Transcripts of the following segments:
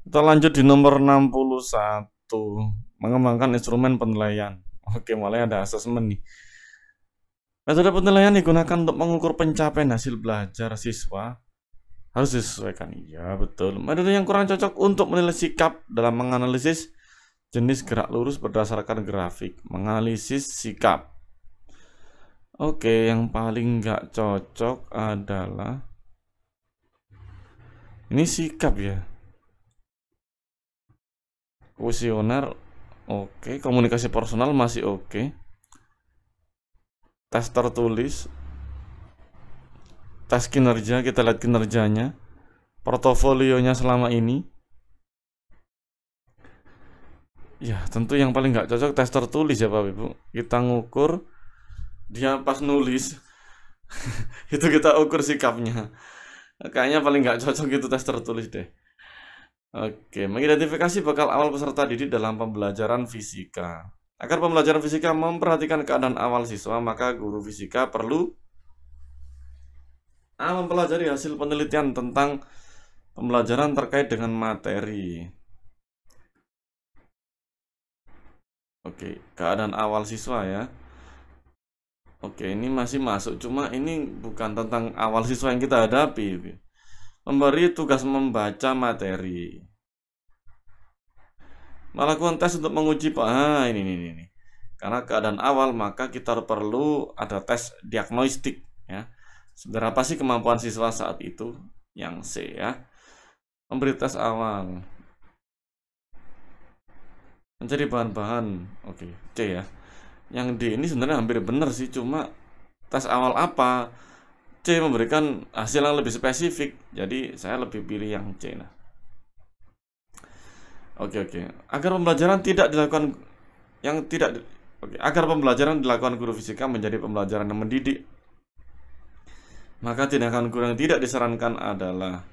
Kita lanjut di nomor 61. Mengembangkan instrumen penilaian. Oke, mulai ada asesmen nih. Metode penilaian digunakan untuk mengukur pencapaian hasil belajar siswa. Harus disesuaikan. Iya, betul. Metode yang kurang cocok untuk menilai sikap dalam menganalisis jenis gerak lurus berdasarkan grafik. Menganalisis sikap. Oke, yang paling nggak cocok adalah ini sikap ya. Kuesioner, oke. Komunikasi personal masih oke. Tes tertulis, tes kinerja, kita lihat kinerjanya, portofolionya selama ini. Ya, tentu yang paling nggak cocok tes tertulis ya Bapak Ibu. Kita ngukur dia pas nulis, itu kita ukur sikapnya. Kayaknya paling nggak cocok itu tes tertulis deh. Oke, mengidentifikasi bekal awal peserta didik dalam pembelajaran fisika. Agar pembelajaran fisika memperhatikan keadaan awal siswa, maka guru fisika perlu mempelajari hasil penelitian tentang pembelajaran terkait dengan materi. Oke, keadaan awal siswa ya. Oke, ini masih masuk, cuma ini bukan tentang awal siswa yang kita hadapi. Memberi tugas membaca materi. Melakukan tes untuk menguji ini. Karena keadaan awal, maka kita perlu ada tes diagnostik ya. Seberapa sih kemampuan siswa saat itu? Yang C ya. Memberi tes awal. Mencari bahan-bahan. Oke, C ya. Yang D ini sebenarnya hampir benar sih, cuma tes awal apa? C memberikan hasil yang lebih spesifik. Jadi saya lebih pilih yang C nah. Oke. Agar pembelajaran tidak dilakukan agar pembelajaran dilakukan guru fisika menjadi pembelajaran yang mendidik, maka tindakan guru yang tidak disarankan adalah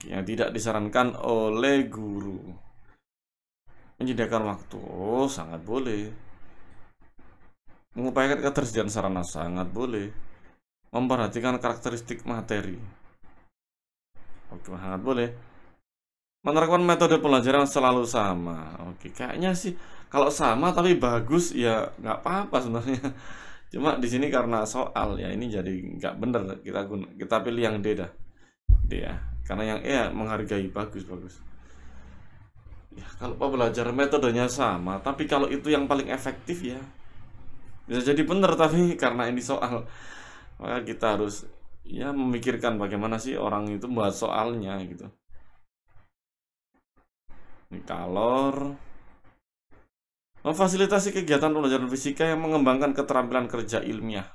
yang tidak disarankan oleh guru. Menyediakan waktu, sangat boleh. Mengupayakan ketersediaan sarana, sangat boleh. Memperhatikan karakteristik materi, oke, sangat boleh. Menerapkan metode pembelajaran selalu sama. Oke, kayaknya sih kalau sama tapi bagus ya nggak apa-apa sebenarnya. Cuma di sini karena soal ya ini jadi nggak bener, kita pilih yang D dah. D ya. Karena yang E ya menghargai bagus. Ya, kalau pembelajaran metodenya sama, tapi kalau itu yang paling efektif ya bisa jadi bener, tapi karena ini soal maka kita harus ya memikirkan bagaimana sih orang itu buat soalnya gitu. Kalor memfasilitasi kegiatan pembelajaran fisika yang mengembangkan keterampilan kerja ilmiah.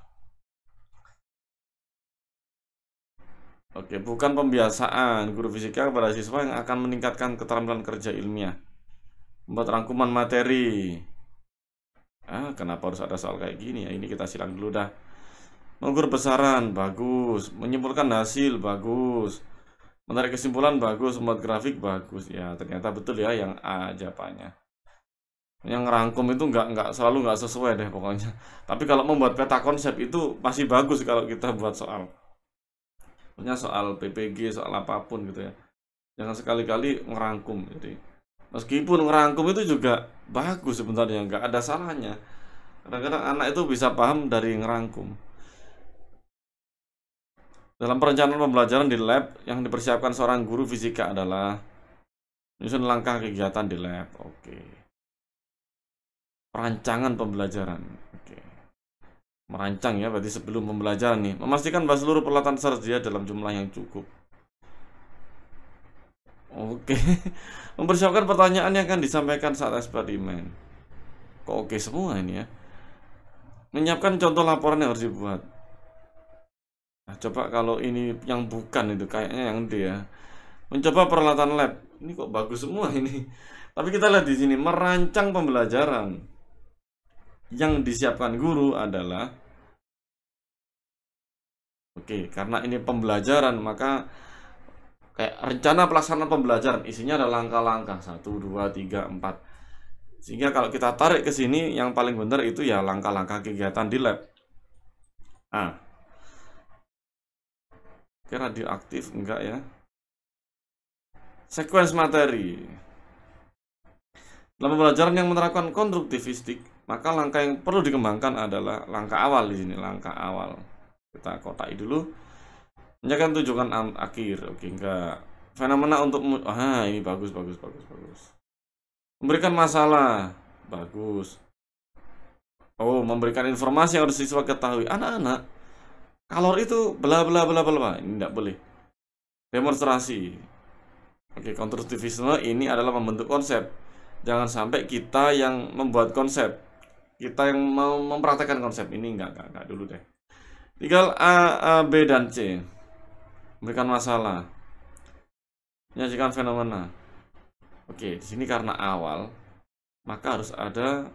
Oke, bukan pembiasaan guru fisika kepada siswa yang akan meningkatkan keterampilan kerja ilmiah. Membuat rangkuman materi. Kenapa harus ada soal kayak gini ya? Ini kita silang dulu dah. Mengukur besaran, bagus. Menyimpulkan hasil, bagus. Menarik kesimpulan, bagus. Membuat grafik, bagus. Ya, ternyata betul ya yang A jawabannya. Yang ngerangkum itu selalu nggak sesuai deh pokoknya. Tapi kalau membuat peta konsep itu masih bagus kalau kita buat soal. Punya soal PPG, soal apapun gitu ya. Jangan sekali-kali ngerangkum. Jadi meskipun ngerangkum itu juga bagus sebenarnya, nggak ada salahnya. Kadang-kadang anak itu bisa paham dari ngerangkum. Dalam perencanaan pembelajaran di lab, yang dipersiapkan seorang guru fisika adalah menyusun langkah kegiatan di lab. Oke. Perancangan pembelajaran. Oke. Merancang ya, berarti sebelum pembelajaran nih. Memastikan bahwa seluruh peralatan tersedia dalam jumlah yang cukup. Oke. Mempersiapkan pertanyaan yang akan disampaikan saat eksperimen. Kok oke semua ini ya. Menyiapkan contoh laporan yang harus dibuat. Nah, coba kalau ini yang bukan itu kayaknya yang D ya. Mencoba peralatan lab. Ini kok bagus semua ini. Tapi kita lihat di sini merancang pembelajaran. Yang disiapkan guru adalah karena ini pembelajaran maka kayak rencana pelaksanaan pembelajaran isinya ada langkah-langkah 1, 2, 3, 4. Sehingga kalau kita tarik ke sini yang paling benar itu ya langkah-langkah kegiatan di lab. Radioaktif enggak ya? Sequence materi. Dalam pembelajaran yang menerapkan konstruktivistik, maka langkah yang perlu dikembangkan adalah langkah awal di sini, langkah awal. Kita kotai dulu. Menjaga tujuan akhir. Oke, enggak. Fenomena untuk ini bagus. Memberikan masalah. Bagus. Oh, memberikan informasi yang harus siswa ketahui. Anak-anak, kalor itu bla bla bla bla. Ini enggak boleh. Demonstrasi. Oke, konstruktivisme ini adalah membentuk konsep. Jangan sampai kita yang membuat konsep. Kita yang mau mempraktekkan konsep ini enggak dulu deh. Tinggal A, B, dan C. Memberikan masalah. Menyajikan fenomena. Oke, di sini karena awal, maka harus ada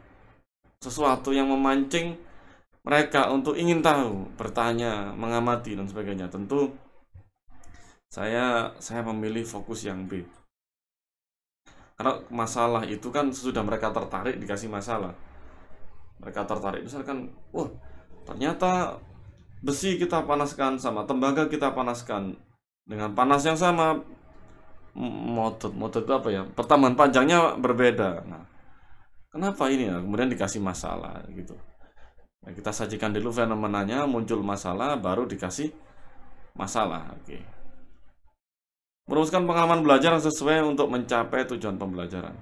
sesuatu yang memancing mereka untuk ingin tahu, bertanya, mengamati, dan sebagainya. Tentu saya memilih fokus yang B. Karena masalah itu kan sudah mereka tertarik, dikasih masalah. Mereka tertarik, misalkan, wah, ternyata besi kita panaskan sama tembaga kita panaskan dengan panas yang sama, modot itu apa ya? Pertambangan panjangnya berbeda. Nah, kenapa ini? Nah, kemudian dikasih masalah gitu. Nah, kita sajikan dulu fenomenanya, muncul masalah, baru dikasih masalah. Oke. Merumuskan pengalaman belajar yang sesuai untuk mencapai tujuan pembelajaran.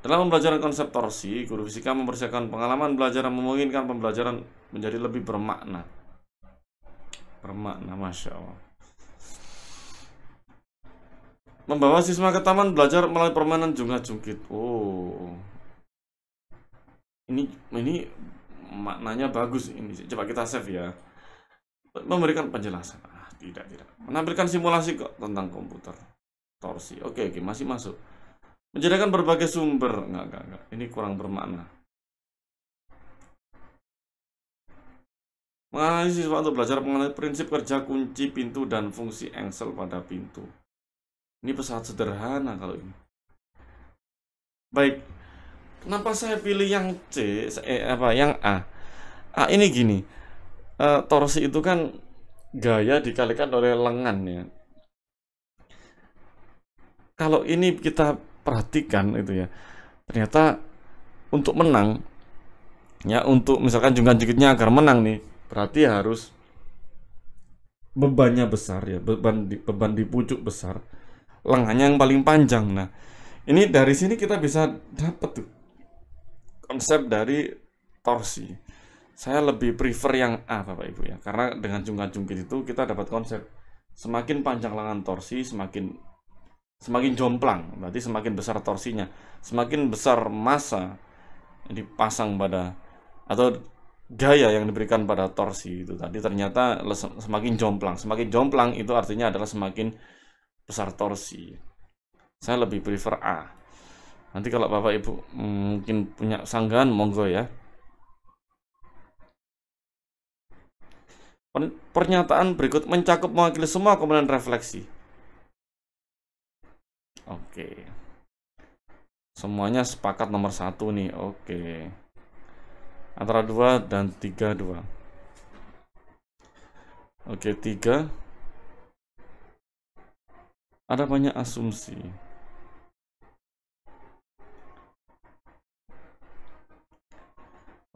Dalam pembelajaran konsep torsi, guru fisika mempersiapkan pengalaman belajar yang memungkinkan pembelajaran menjadi lebih bermakna. Masya Allah. Membawa siswa ke taman belajar melalui permainan jungkat-jungkit. Oh, ini maknanya bagus. Ini coba kita save ya. Memberikan penjelasan. Tidak. Menampilkan simulasi kok tentang komputer torsi. Oke, masih masuk. Menjadikan berbagai sumber. Enggak. Ini kurang bermakna. Menganalisis siswa untuk belajar mengenai prinsip kerja kunci pintu dan fungsi engsel pada pintu. Ini pesawat sederhana kalau ini. Baik. Kenapa saya pilih yang C? Yang A? Ini gini. Torsi itu kan gaya dikalikan oleh lengan ya. Kalau ini kita perhatikan itu ya. Ternyata untuk menang ya, untuk misalkan jungkat-jungkitnya agar menang nih, berarti harus bebannya besar ya, beban di pucuk besar, lengannya yang paling panjang. Nah, ini dari sini kita bisa dapat tuh konsep dari torsi. Saya lebih prefer yang A, Bapak Ibu ya, karena dengan jungkat-jungkit itu kita dapat konsep semakin panjang lengan torsi, semakin jomplang, berarti semakin besar torsinya, semakin besar massa yang dipasang pada atau gaya yang diberikan pada torsi itu tadi, ternyata semakin jomplang itu artinya adalah semakin besar torsi. Saya lebih prefer A. Nanti kalau Bapak Ibu mungkin punya sanggahan, monggo ya. Pernyataan berikut mencakup mewakili semua komponen refleksi. Oke. Semuanya sepakat nomor 1 nih. Oke. Antara 2 dan 3, 2. Oke, 3. Ada banyak asumsi.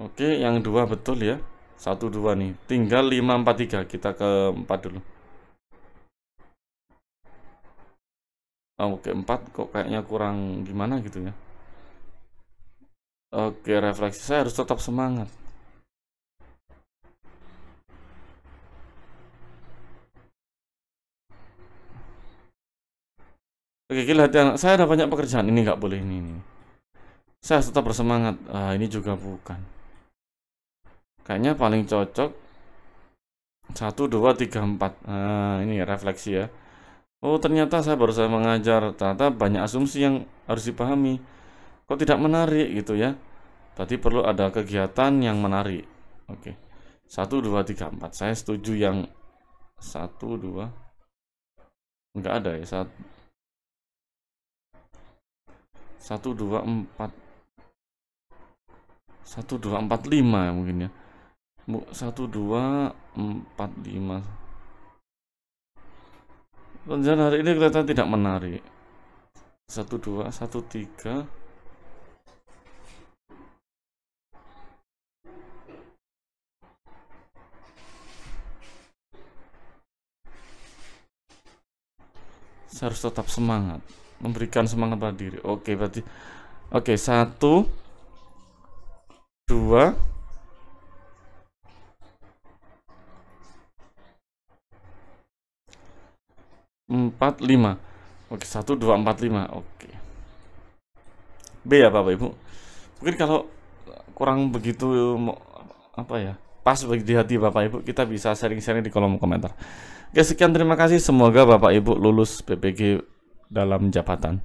Oke, yang 2 betul ya. 1, 2 nih. Tinggal 5, 4, 3. Kita ke 4 dulu. Oke, 4 kok kayaknya kurang gimana gitu ya. Oke, refleksi. Saya harus tetap semangat. Oke, lihat, saya ada banyak pekerjaan. Ini nggak boleh ini. Saya tetap bersemangat. Ini juga bukan. Kayaknya paling cocok 1, 2, 3, 4. Ini refleksi ya. Oh, ternyata saya baru saja mengajar. Ternyata banyak asumsi yang harus dipahami. Kok tidak menarik gitu ya. Berarti perlu ada kegiatan yang menarik. Oke. 1, 2, 3, 4. Saya setuju yang 1, 2. Enggak ada ya. 1, 2, 4. 1, 2, 4, 5 ya mungkin ya. 1, 2, 4, 5. Rencana hari ini kelihatan tidak menarik. 12, 13. Saya harus tetap semangat, memberikan semangat pada diri. Oke, berarti oke, 1, 2, 4, 5. Oke, 1, 2, 4, 5. Oke. B ya Bapak Ibu. Mungkin kalau kurang begitu apa ya, pas bagi di hati Bapak Ibu, kita bisa sharing-sharing di kolom komentar. Oke, sekian, terima kasih. Semoga Bapak Ibu lulus PPG dalam jabatan.